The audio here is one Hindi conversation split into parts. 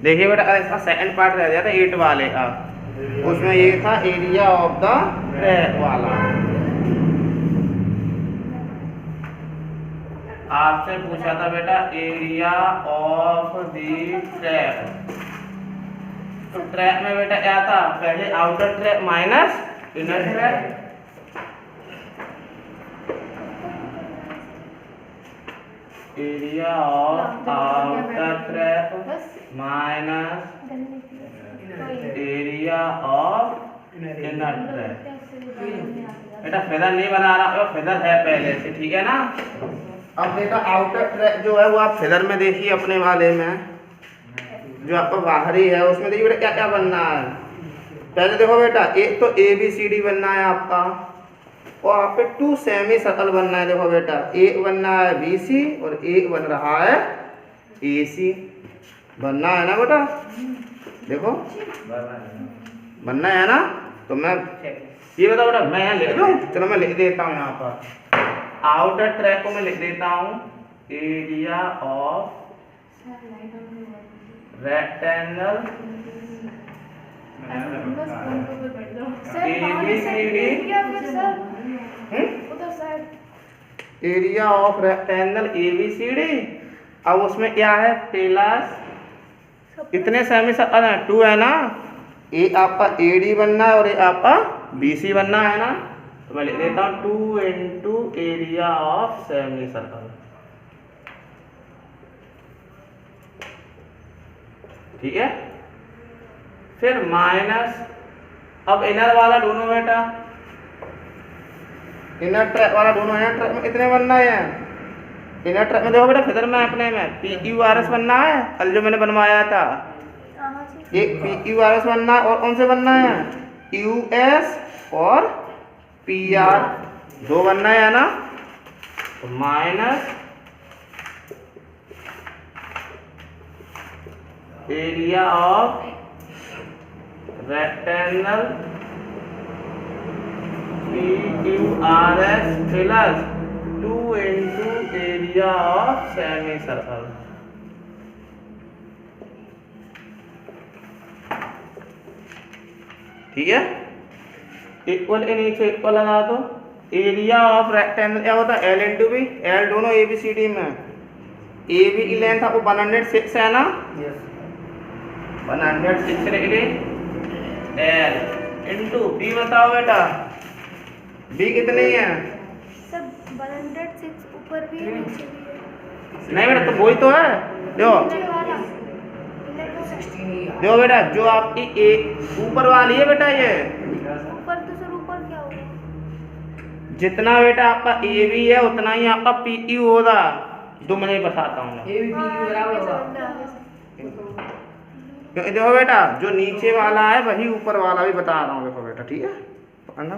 देखिए बेटा इसका सेकंड पार्ट रह गया था 8 वाले का, उसमें ये था एरिया ऑफ द ट्रैक वाला। आपसे पूछा था बेटा एरिया ऑफ द ट्रैक, तो ट्रैक में बेटा क्या था, पहले outer track minus inner track, area of outer track minus area of inner track. बेटा फेदर नहीं बना रहा, फेदर है पहले से, ठीक है ना। अब बेटा आउटर ट्रैक जो है वो आप फेदर में देखिए अपने वाले में, जो आपका बाहरी है उसमें देखिए बेटा क्या क्या बनना है। पहले देखो बेटा एक तो ABCD बनना है आपका, और आप पे 2 सेमी सर्कल बनना है। देखो बेटा एक बनना है BC और एक बन रहा है AC, बनना है ना बेटा, देखो बनना है ना। तो मैं ये बताओ बेटा, मैं यहाँ लिख दूँ, चलो मैं लिख देता हूँ यहाँ पर, आउटर ट्रैक को मैं लिख देता हूँ area of rectangle area of rectangle ABCD। अब उसमें क्या है, प्लस इतने सेमी सर्कल है 2 है ना, एक आपका AD बनना है और एक आपका BC बनना है ना। तो मैं लिख देता हूँ 2 into area of semi circle, ठीक है। फिर माइनस, अब इनर वाला दोनों बेटा, इनर ट्रैक वाला दोनों, इनर ट्रैक में कितने बनना है, इनर ट्रैक में देखो बेटा फिर में अपने में PQRS बनना है, कल जो मैंने बनवाया था, एक PQRS बनना है और कौन से बनना है US और PR, 2 बनना है ना। तो minus area of rectangle PQRS plus 2 into area of semi circle. ठीक है, इक्वल के नीचे इक्वल लगा दो। एरिया ऑफ रेक्टेंगल क्या होता है, L इंटू बी, L दोनों ABCD में, AB की लेंथ आपको 106 है ना, 106 लिख ली, L इंटू B बताओ बेटा, B कितनी है, सब 106 ऊपर भी है नीचे भी है। नहीं बेटा तो वही तो है, देखो देखो बेटा जो आपकी ऊपर वाली है बेटा, ये ऊपर तो सर ऊपर क्या होगा, जितना बेटा आपका AB है उतना ही आपका PQ होगा, जो मैं बताता हूँ। क्योंकि देखो बेटा जो नीचे वाला है वही ऊपर वाला भी बता रहा हूँ, देखो बेटा, ठीक है, पकड़ना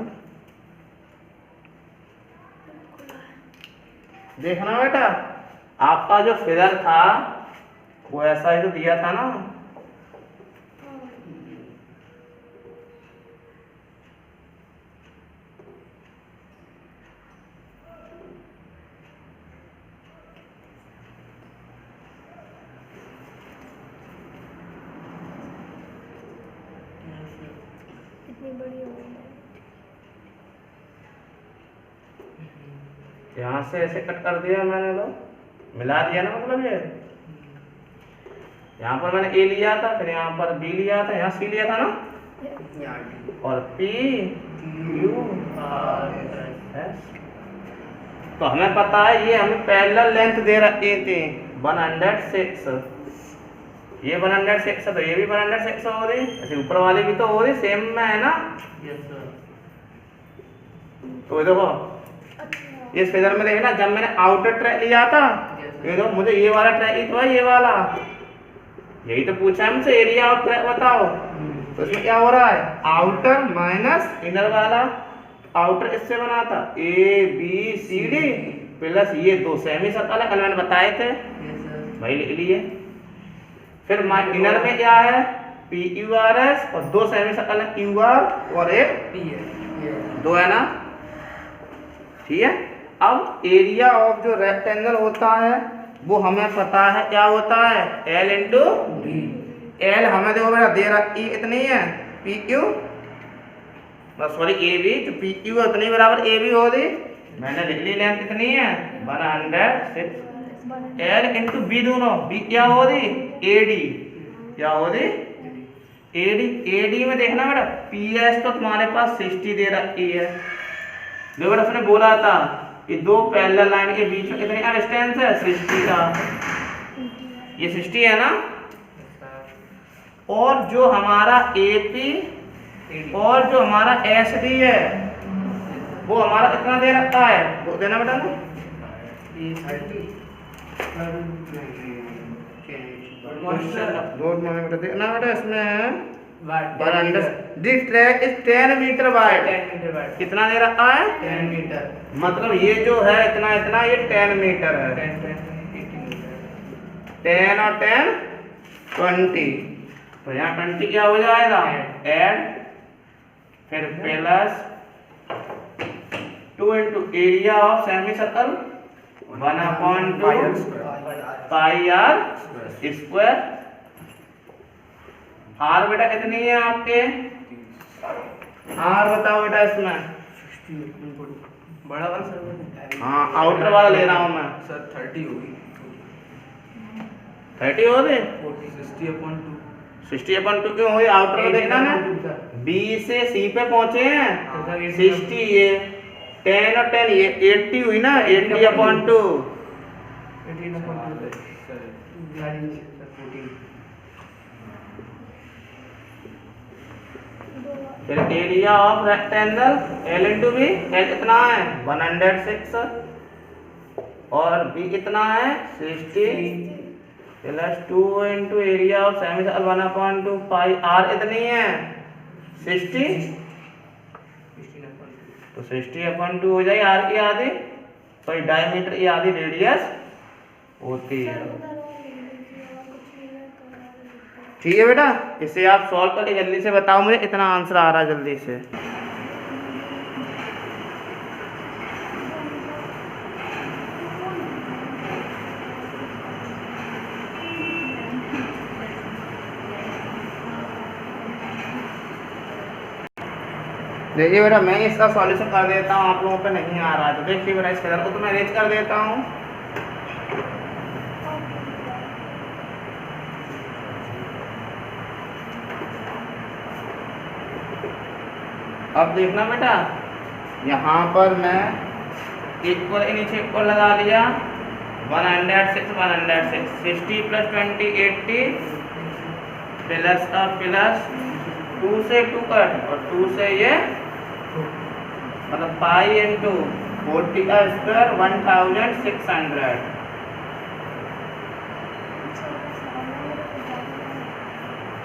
देखना बेटा, आपका जो फिगर था वो ऐसा ही तो दिया था ना, इतनी बड़ी हो गई है। यहाँ से ऐसे कट कर दिया मैंने, तो मिला दिया ना, मतलब ये यहाँ पर मैंने A लिया था, फिर यहाँ पर B लिया था, यहाँ C लिया था ना, और PQRS। तो हमें पता है ये हमें पैरेलल लेंथ दे रखी थी 106, ये 106 है तो ये भी 106 हो रही, ऐसे ऊपर वाली भी तो हो रही, सेम में है ना। तो देखो इस फिगर में देखना, जब मैंने आउटर ट्रैक लिया था, ये देखो मुझे ये वाला ट्रैक ही तो है, ये वाला, यही तो पूछा है हमसे, एरिया ऑफ ट्रैक बताओ। तो इसमें क्या हो रहा है, आउटर माइनस इनर वाला, आउटर इससे बना था ABCD प्लस ये 2 सेमी सर्कल है, कल मैंने बताए थे, वही लिख लिए। फिर इनर में क्या है, PQRS और 2 सेमी सर्कल है, QR और एक P 2 है ना, ठीक है। अब एरिया ऑफ जो रेक्टेंगल होता है वो हमें पता है क्या होता है, L इंटू एल। हमें देखो बेटा दे रहा ई इतनी है, P Q sorry A B, तो पी क्यू उतनी बराबर ए बी हो दी। मैंने लिख ली लेंथ कितनी है 106 एल इंटू बी, दोनों बी क्या हो दी ए डी, क्या हो दी ए डी। ए डी में देखना बेटा पी एस तो तुम्हारे पास 60 दे रखी है। देखो बेटा उसने बोला था कि दो पैरेलल लाइन के बीच में कितनी डिस्टेंस है 60 का, ये 60 है ना। और जो हमारा ए पी और जो हमारा एस डी है वो हमारा इतना दे रखा है, वो देना बेटा ना बेटा देखना बेटा इसमें है 10 मीटर वाइड, कितना दे रखा है 10 मीटर, मतलब ये जो है इतना इतना ये 10 मीटर है, 10 और 10 20, तो यहाँ 20 क्या हो जाएगा ऐड, फिर plus 2 into area of semi circle 1/2 pi r square. R बेटा कितनी है आपके, आर बताओ बेटा इसमें, बड़ा वाला सर, हाँ आउटर वाला ले रहा हूँ मैं सर 30 होगी, 30 हो गए 60/2, 60/2 क्यों हुई, आउटर में देखना ना बी से सी पे पहुंचे हैं 60, ये 10 और 10 ये 80 हुई ना 80/2, 18/2 फिर area of rectangle l into b, l कितना है 106 और बी कितना है 60 plus 2 into area of semi circle 1/2 pi r इतनी है 60, तो 60/2 हो जाएगी आर की आधी, तो डायमीटर की आधी रेडियस होती है। ठीक है बेटा, इसे आप सॉल्व करके जल्दी से बताओ मुझे, इतना आंसर आ रहा है जल्दी से। देखिए बेटा मैं इसका सॉल्यूशन कर देता हूँ, आप लोगों पे नहीं आ रहा है तो देखिए बेटा इस फिगर को तो मैं अरेंज कर देता हूँ। अब देखना बेटा यहाँ पर मैं इक्वल नीचे इक्वल लगा लिया 106 60 प्लस 20 80 प्लस का प्लस 2 से 2 कट और 2 से ये मतलब पाई इंटू 40 का स्क्वायर 1600,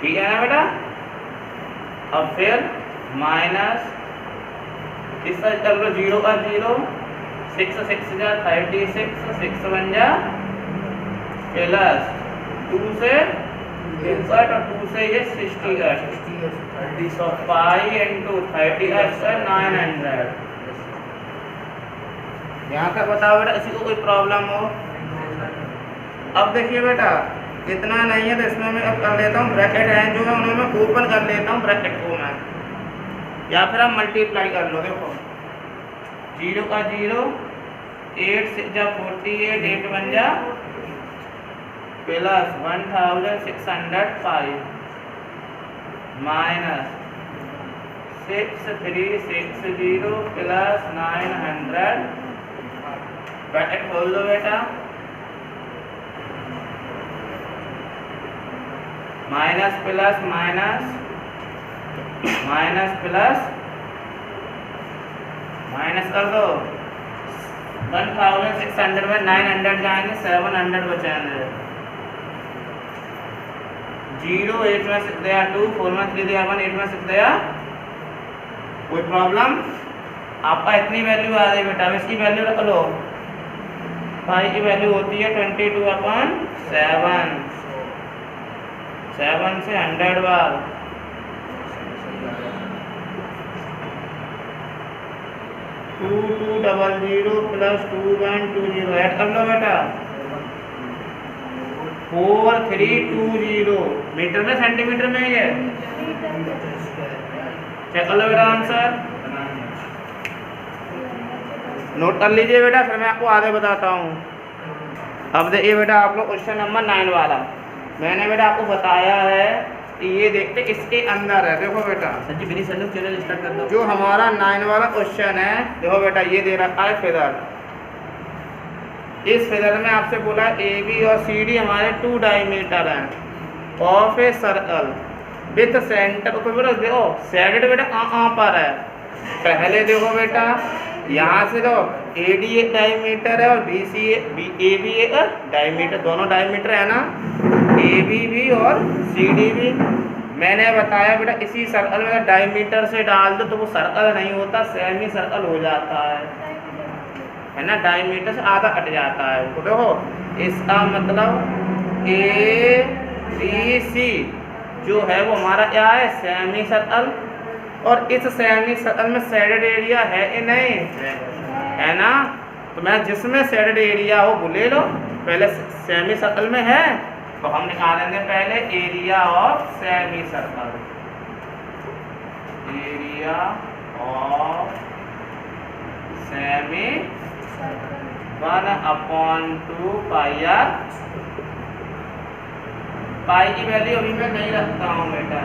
ठीक है ना बेटा। अब फिर माइनस इसका कर लो 0 का 0, 6 6 जा 36, 6 1 जा प्लस 2 से 61 और 2 से ये 68, so पाई इंटू 30 का स्क्वायर 900। यहाँ तक बताओ बेटा, इसी को कोई प्रॉब्लम हो। अब देखिए बेटा इतना नहीं है तो इसमें मैं अब कर लेता हूँ ब्रैकेट है जो है उन्हें मैं ओपन कर लेता हूँ ब्रैकेट को मैं, या फिर आप मल्टीप्लाई कर लो। देखो 0 का 0, 8 6 जा 48, 8 1 जा प्लस 1605 माइनस 6360 प्लस 900, ब्रैकेट खोल दो बेटा, minus plus minus minus plus minus कर दो 1600 में 900 जाएंगे 700 बचाएंगे, 0 8 में 6 दिया 2, 4 में 3 दिया 1, 8 में 6 दिया, कोई प्रॉब्लम। आपका इतनी वैल्यू आ गई बेटा, इसकी वैल्यू रख लो, पाई की वैल्यू होती है 22/7, 7 से 100 बार 2200 प्लस 2120 ऐड कर लो बेटा, 4320 मीटर में सेंटीमीटर में ये चेक कर लो बेटा आंसर, नोट कर लीजिए बेटा, फिर मैं आपको आगे बताता हूँ। अब देखिए बेटा आप लोग क्वेश्चन नंबर 9 वाला मैंने बेटा आपको बताया है कि ये देखते इसके अंदर है। देखो बेटा सर जी मेरी सर चैनल स्टार्ट कर दो। जो हमारा 9 वाला क्वेश्चन है, देखो बेटा ये दे रखा है फिगर। इस फिगर में आपसे बोला ए बी और सी डी हमारे 2 डायमीटर हैं of a circle with centre. ऊपर बेटा देखो सेडेड बेटा आ पर है। पहले देखो बेटा यहाँ से दो ए डी एक डायमीटर है और बी सी ए बी एक डायमीटर, दोनों डायमीटर है ना, ए बी भी और सी डी भी। मैंने बताया बेटा इसी सर्कल में डायमीटर से डाल दो तो वो सर्कल नहीं होता, सेमी सर्कल हो जाता है ना, डायमीटर से आधा कट जाता है। तो देखो इसका मतलब ए बी सी जो है वो हमारा क्या है, सेमी सर्कल। और इस सेमी सर्कल में शेडेड एरिया है कि नहीं है ना, तो मैं जिसमें शेडेड एरिया हो वो ले लो। पहले सेमी सर्कल में है तो हम निकालेंगे पहले area of semi circle, area of semi 1/2 pi r. Pi की वैल्यू अभी मैं नहीं रखता हूँ बेटा,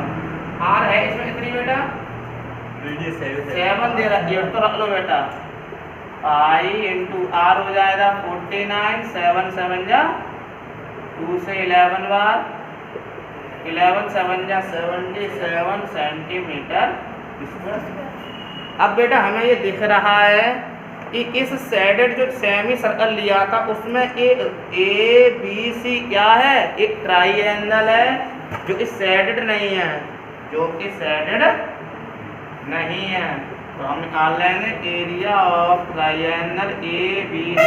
आर है इसमें कितनी बेटा 7 दे रखी है तो रख लो बेटा। पाई इंटू आर हो जाएगा 49, 7 7 जा 2 से 11 बार, 11 7 जा 77 सेंटीमीटर। अब बेटा हमें ये दिख रहा है कि इस शेडेड जो सेमी सर्कल लिया था उसमें एक ए बी सी क्या है, एक ट्राइएंगल है जो कि शेडेड नहीं है, जो कि शेडेड नहीं है। तो हम निकाल लेंगे area of triangle A B C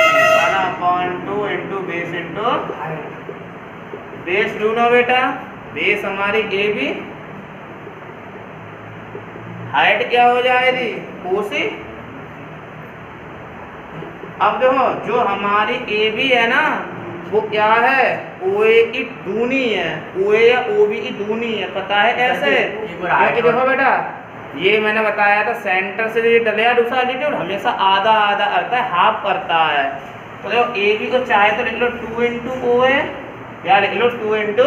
1/2 into base into base ढूंढो बेटा, बेस हमारी ए बी, हाइट क्या हो जाएगी ओ सी। अब देखो जो हमारी ए बी है ना वो क्या है, ओ ए की दूनी है, ओ ए या ओ बी की दूनी है, पता है ऐसे। देखो बेटा ये मैंने बताया था सेंटर से ये डलेगा दूसरा एल्टीट्यूड हमेशा आधा आधा करता है, हाफ करता है। तो देखो ए बी को चाहे तो लिख लो 2 इंटू ओ ए या लिख लो 2 इंटू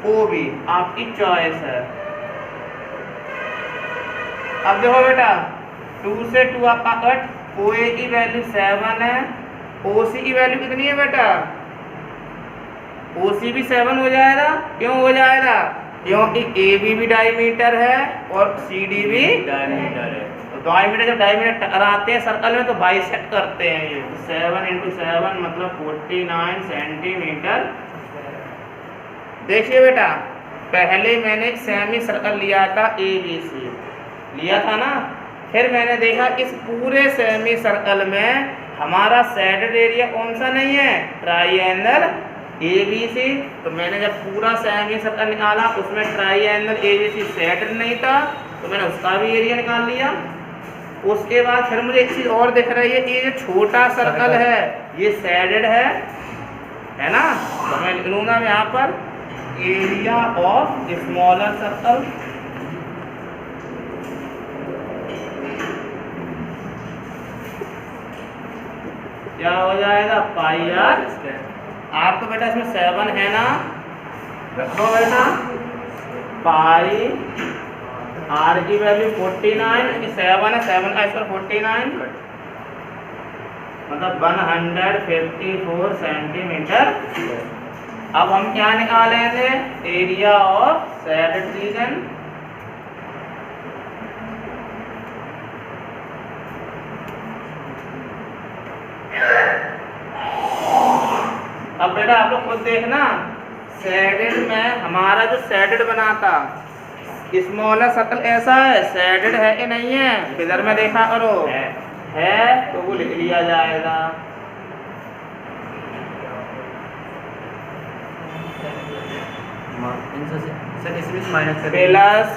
ओ बी, आपकी चॉइस है। अब देखो बेटा 2 से 2 आपका कट, ओ ए की वैल्यू 7 है, ओ सी की वैल्यू कितनी है बेटा, ओ सी भी 7 हो जाएगा। क्यों हो जाएगा, क्योंकि ए बी भी डायमीटर है और सी डी भी डायमीटर है। तो डायमीटर जब डायमीटर टकराते हैं सर्कल में तो बाइसेक्ट करते हैं ये, 7 इंटू 7 मतलब 49 सेंटीमीटर। देखिए बेटा पहले मैंने सेमी सर्कल लिया था ए बी सी लिया था ना, फिर मैंने देखा इस पूरे सेमी सर्कल में हमारा शेडेड एरिया कौन सा नहीं है, ट्राइएंगल ए बी सी। तो मैंने जब पूरा सेमी सर्कल निकाला उसमें triangle A B C shaded नहीं था तो मैंने उसका भी एरिया निकाल लिया। उसके बाद फिर मुझे एक चीज़ और दिख रही है कि ये जो छोटा सर्कल है ये शेडेड है ना, तो मैं लिख लूँगा यहाँ पर एरिया ऑफ स्मॉलर सर्कल, क्या हो जाएगा पाई आर। आर तो बेटा इसमें 7 है ना, रखो बेटा पाई आर की वैल्यू 49, 7 है, 7 का स्क्वायर 49 मतलब 154 सेंटीमीटर। अब हम क्या निकालेंगे, एरिया ऑफ शेडेड रीजन। अब बेटा आप लोग खुद देखना शेडेड में हमारा जो शेडेड बना था स्मॉलर सर्कल ऐसा है, शेडेड है कि नहीं है, फिगर में देखा करो, है तो वो लिख लिया जाएगा। प्लस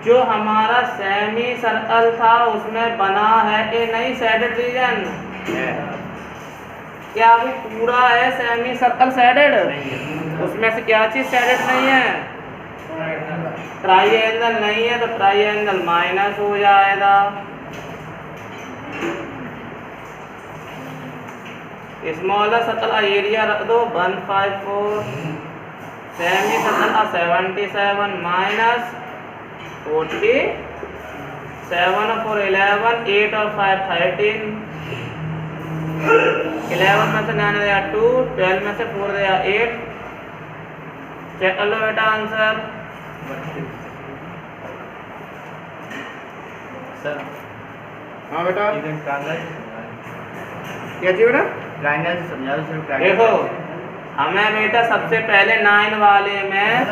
जो हमारा सेमी सर्कल था उसमें बना है कि नहीं शेडेड रीजन, क्या वो पूरा है सेमी सर्कल साइडेड? उसमें से क्या चीज साइडेड नहीं है? ट्राइएंगल नहीं है, तो ट्राइएंगल माइनस हो जाएगा। स्मॉलर सर्कल एरिया रख दो 154, सेमी सर्कल 77 माइनस 47 और 11, 8 और 5 13, 11 में से 9 गया 2, 12 में से 4 गया 8। चेक कर लो बेटा आंसर। सर हाँ बेटा इधर ट्रायंगल क्या चाहिए बेटा? ट्रायंगल से समझा दो सर। देखो हमें बेटा सबसे पहले 9 वाले में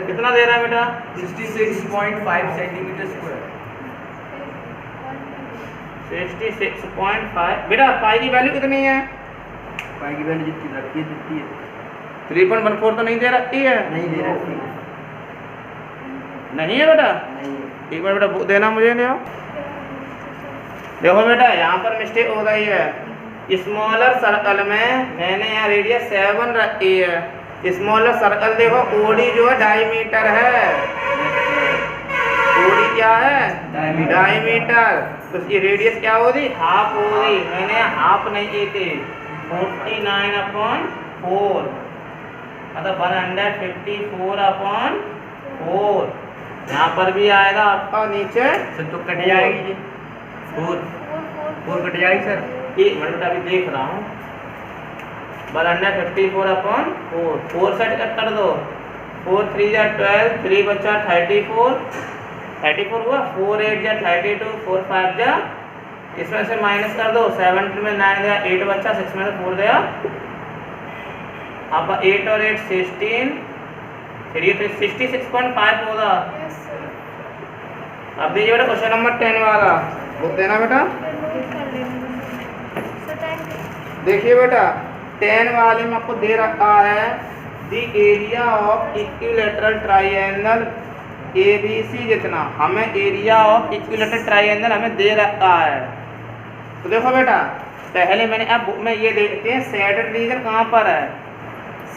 कितना दे रहा है बेटा? 66.5 सेंटीमीटर स्क्वायर। 66.5 बेटा पाई की वैल्यू कितनी है? पाई की वैल्यू जितनी रखी है जितनी है 3.14 तो नहीं दे रखी है? नहीं दे रखी है। नहीं है बेटा? नहीं है। एक बार बेटा देना मुझे नहीं हो। देखो बेटा यहाँ पर मिस्टेक हो रही है। स्मॉलर सर्कल में मैंने यहाँ रेडियस 7 रखी है। स्मॉलर सर्कल देखो ओडी जो है डायमीटर है। ओडी क्या है? डायमीटर। तो ये रेडियस क्या होगी? हाफ होगी। मैंने हाफ नहीं की थी। 49/4 मतलब 154/4। यहाँ पर भी आएगा आपका नीचे सर तो कट जाएगी 4 कट जाएगी सर। एक मिनट अभी देख रहा हूँ। 154/4 4 सेट कट कर दो। 4 3 जा 12, 3 बचा 34 हुआ। 4 8 जा 32, 4 5 जा इसमें से माइनस कर दो। 7 में 9 गया 8 बचा, 6 में से 4 गया। अब 8 और 8 16, 66.5 होगा। अब देखिए बेटा क्वेश्चन नंबर 10 वाला बुक देना बेटा। देखिए बेटा 10 वाले में आपको दे रखा है the area of equilateral triangle ABC जितना। हमें एरिया ऑफ इक्विलैटरल ट्राइएंगल हमें दे रखा है। तो देखो बेटा पहले मैंने अब बुक में ये देखते हैं सैडेड रीजन कहाँ पर है।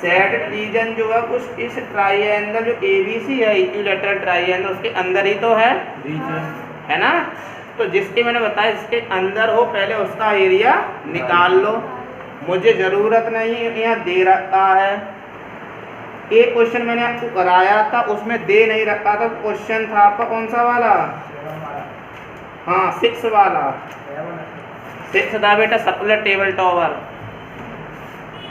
सैडेड रीजन जो है कुछ इस ट्राइएंगल जो ABC है इक्विलैटरल ट्राइएंगल उसके अंदर ही तो है ना। तो जिसके मैंने बताया जिसके अंदर हो पहले उसका एरिया निकाल लो। मुझे ज़रूरत नहीं है यहाँ दे रखा है। एक क्वेश्चन मैंने आपको कराया था उसमें दे नहीं रखा था। क्वेश्चन था आपका कौन सा वाला? हाँ 6 वाला। 6 था बेटा सर्कुलर टेबल टॉवर।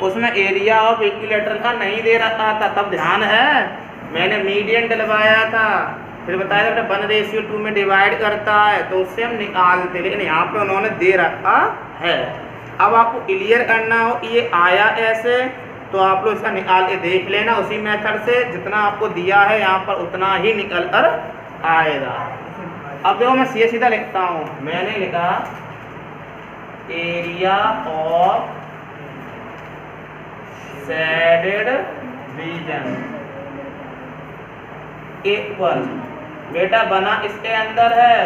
उसमें एरिया ऑफ इक्विलैटरल का नहीं दे रखा था। तब ध्यान है मैंने मीडियन डलवाया था। फिर बताया था बेटा 1:2 में डिवाइड करता है तो उससे हम निकालते। लेकिन यहाँ पे उन्होंने दे रखा है। अब आपको क्लियर करना हो कि ये आया ऐसे तो आप लोग इसका निकाल के देख लेना उसी मेथड से। जितना आपको दिया है यहाँ पर उतना ही निकल कर आएगा। अब देखो मैं सीधा लिखता हूँ। मैंने लिखा area of shaded region equal बेटा बना इसके अंदर है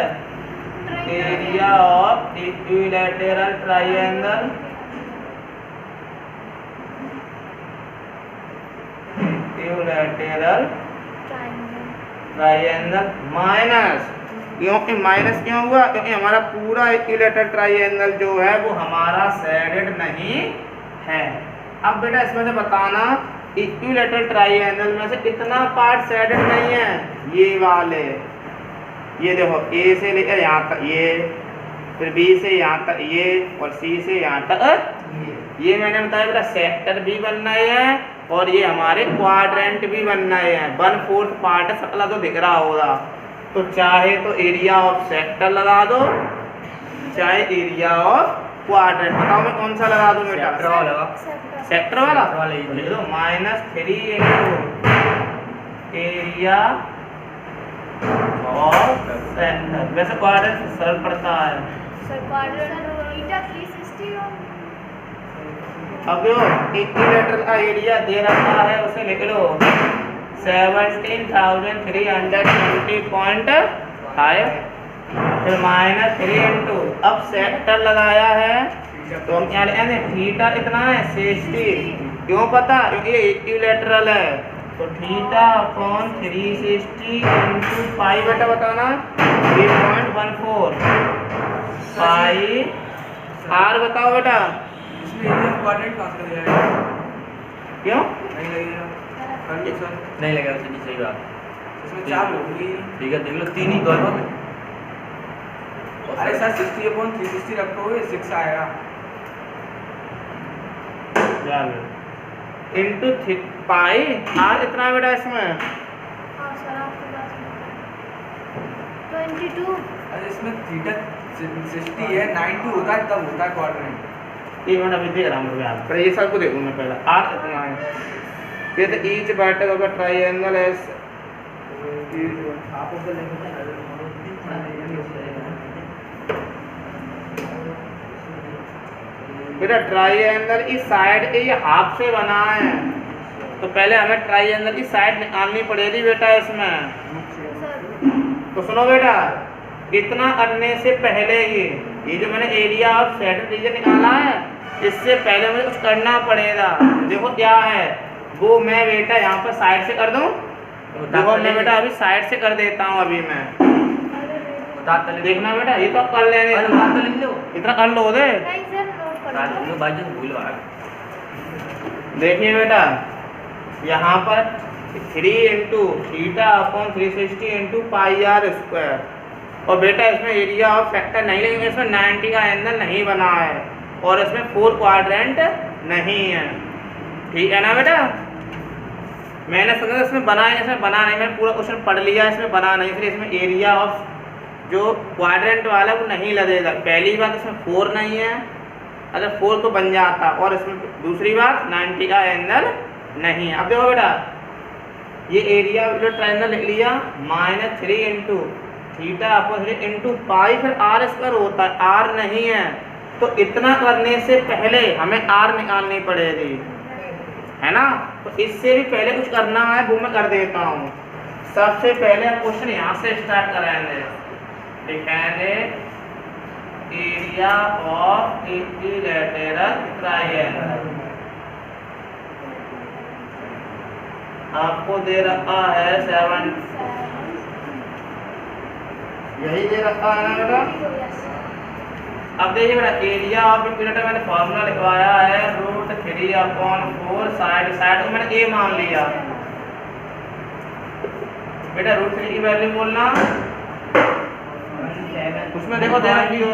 area of equilateral triangle minus. क्योंकि माइनस क्यों हुआ? क्योंकि हमारा पूरा इक्विलैटरल ट्राइएंगल जो है वो हमारा सैडेड नहीं है। अब बेटा इसमें से बताना इक्विलैटरल ट्राइएंगल में से कितना पार्ट सैडेड नहीं है। ये वाले ये देखो A से लेकर यहाँ तक ये, फिर B से यहाँ तक ये और C से यहाँ तक ये मैंने बताया बेटा सेक्टर भी बनना है और ये हमारे क्वाड्रेंट भी बनना है। 1/4 पार्ट है सकला तो दिख रहा होगा। तो चाहे तो एरिया ऑफ सेक्टर लगा दो चाहे एरिया ऑफ क्वाड्रेंट। बताओ मैं कौन सा लगा दूं बेटा? सेक्टर वाला लिख दो -3 एरिया और सेक्टर। वैसे क्वाड्रेंट सरल पड़ता है। अब देखो इक्विलैटरल का एरिया दे रखा है उसे लिख लो 17,320.5 फिर -3 इंटू अब सेक्टर लगाया है तो हम क्या लेंगे, थीटा इतना है 60। क्यों पता, क्योंकि ये इक्विलैटरल है। तो थीटा अपॉन 360 इंटू पाई, बेटा बताना 3.14 पाई आर। बताओ बेटा इसमें एरिया क्वाड्रेंट कहाँ से जाएगा? क्यों नहीं लगेगा कंडीशन, नहीं लगा उसे, नहीं सही बात। इसमें 4 होगी। ठीक है देख लो, 3 ही दोनों में। अरे सर 60/360 रखोगे 6 आएगा। इंटू पाई आर इतना बेटा इसमें। हाँ सर आपके पास 22। अरे इसमें थीटा 60 है, 90 होता है तब होता है क्वाड्रेंट। ये मैं अभी देख रहा हूँ यार, पर ये सब को देखूँ मैं पहले। आर इतना है, ये तो each vertex of the triangle S बेटा ट्रायंगल की साइड ये हाफ से बना है, तो पहले हमें ट्रायंगल की साइड निकालनी पड़ेगी बेटा इसमें। तो सुनो बेटा, इतना करने से पहले ये जो मैंने एरिया ऑफ सेंटर रीजन निकाला है, इससे पहले मुझे कुछ करना पड़ेगा। देखो क्या है वो, मैं बेटा यहाँ पर साइड से कर दूँ। देखो मैं बेटा अभी साइड से कर देता हूँ अभी मैं। देखना बेटा, ये तो कर लेने इतना कर लो दे। नहीं सर नोट कर लो। देखिए बेटा यहाँ पर 3 into theta upon 360 into pi r square. और बेटा इसमें एरिया ऑफ फैक्टर नहीं लगेगा, इसमें 90 का एंगल नहीं बना है और इसमें 4 क्वाड्रेंट नहीं है। ठीक है ना बेटा, मैंने सोचा इसमें बना है, इसमें बना नहीं। मैंने पूरा क्वेश्चन पढ़ लिया, इसमें बना नहीं, इसलिए इसमें एरिया ऑफ जो क्वाड्रेंट वाला वो नहीं लगेगा। पहली बात इसमें 4 नहीं है, अगर 4 तो बन जाता। और इसमें दूसरी बात 90 का एंगल नहीं है। अब देखो बेटा, ये एरिया जो ट्रायंगल लिख लिया -3 into theta upon 3 into pi, फिर आर स्क्वायर होता है, आर नहीं है। तो इतना करने से पहले हमें आर निकालनी पड़ेगी, है ना। तो इससे भी पहले कुछ करना है, वो मैं कर देता हूँ। सबसे पहले क्वेश्चन यहाँ से स्टार्ट कराएंगे, लिखेंगे एरिया ऑफ इक्विलैटरल ट्रायंगल। आपको दे रखा है 7, यही दे रखा है ना बेटा। अब देखिए बेटा, एरिया ऑफ इक्विलैटरल मैंने फॉर्मूला लिखवाया है √3/4 साइड को मैंने ए मान लिया। बेटा √3 की वैल्यू बोलना, उसमें देखो दे रखी हो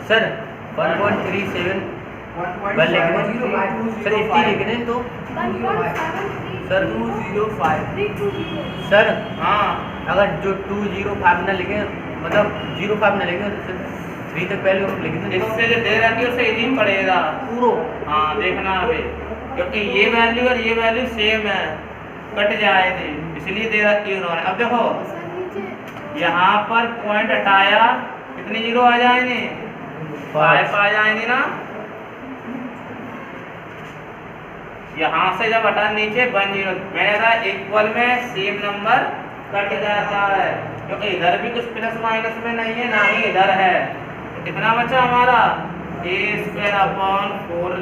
सर 1.37 बल सर 80 लिखने तो 1.73 सर 205 320। सर हाँ अगर जो 205 ना लिखे, मतलब 05 ना लिखे तो 3 तक पहले हम लिखे थे। इससे जो दे रखी है उससे इजी पड़ेगा पूरो। हाँ देखना अभी, क्योंकि ये वैल्यू और ये वैल्यू सेम है, कट जाएगी, इसलिए दे रखी है उन्होंने। अब देखो सर नीचे यहाँ पर पॉइंट हटाया, कितनी जीरो आ जाएंगे, 5 आ जाएंगे ना। यहाँ से जब हटा नीचे 1 0, मैंने कहा इक्वल में सेम नंबर कट जाता है, क्योंकि इधर भी कुछ प्लस माइनस में नहीं है, ना ही इधर है। तो कितना बचा हमारा a²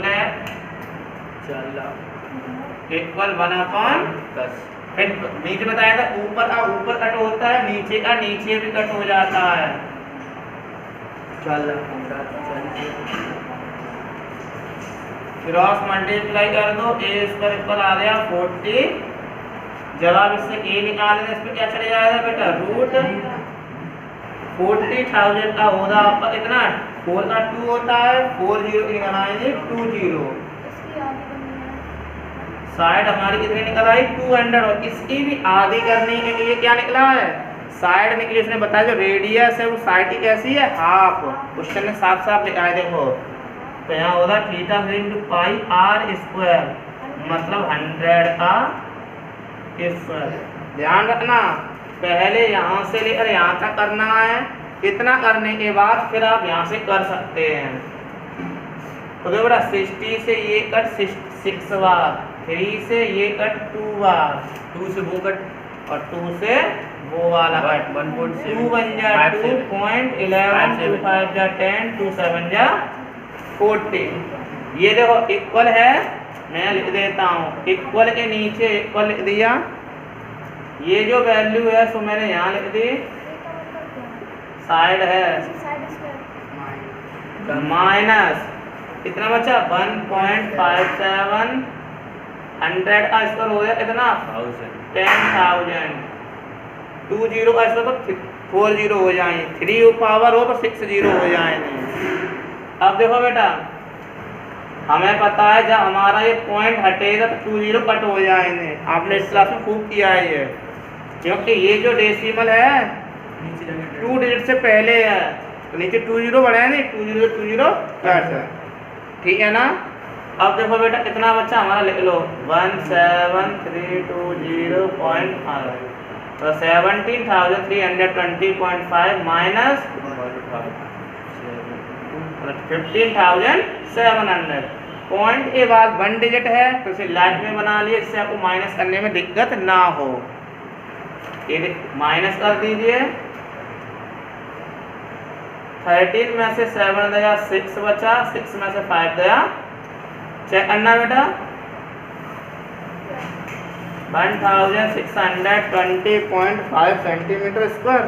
लेफ्ट इक्वल 1/10। फिर नीचे बताया था ऊपर का ऊपर कट होता है, नीचे का नीचे भी कट हो जाता है। क्रॉस मल्टीप्लाई कर दो, a² इक्वल आ गया 40। जब आप इससे a निकालेंगे, इस पर क्या चले जाएगा बेटा, √40,000 का होगा आपका कितना, 4 का 2 होता है, 4 0 की निकल आएंगे 2 0। इसकी आधी बननी है। साइड हमारी कितनी निकल आई 200, और इसकी भी आधी करने के लिए क्या निकला है, साइड निकली। उसने बताया जो रेडियस है वो साइड की कैसी है, हाफ। क्वेश्चन ने साफ साफ लिखा है, देखो तो यहाँ होगा theta into pi r square, मतलब 100 का स्क्वायर। ध्यान रखना, पहले यहाँ से लेकर यहाँ तक करना है। इतना करने के बाद फिर आप यहाँ से कर सकते हैं। तो देखो बेटा 60 से ये कट 6 बार, 3 से ये कट 2 बार, 2 से वो कट और 2 से वो वाला 1.7 2 1 जा 2.11 2 5 जा 10 2 7 जा 14। ये देखो इक्वल है, मैं लिख देता हूँ, इक्वल के नीचे इक्वल लिख दिया। ये जो वैल्यू है सो मैंने यहाँ लिख दी, साइड है साइड स्क्वायर माइनस कितना बचा 1.57 100 का स्क्वायर हो गया कितना 10,000। 2 जीरो का स्क्वायर तो 4 जीरो हो जाएंगे, 3 पावर हो तो 6 जीरो हो जाएंगे। अब देखो बेटा हमें पता है जब हमारा ये पॉइंट हटेगा तो 2 जीरो कट हो जाएंगे। आपने इस क्लास में खूब किया है ये, क्योंकि ये जो डेसिमल है 2 डिजिट से पहले है तो नीचे 2 जीरो बढ़े नहीं, 2 जीरो कट है, ठीक है ना। अब देखो बेटा कितना बच्चा हमारा लिख लो 17320.5 तो 17,320.5 माइनस 15,700। पॉइंट के बाद 1 डिजिट है तो इसे लाइट में बना लिए, इससे आपको माइनस करने में दिक्कत ना हो। ये माइनस कर दीजिए, 13 में से 7 गया 6 बचा, 6 में से 5 गया, चेक करना बेटा 1620.5 सेंटीमीटर स्क्वायर।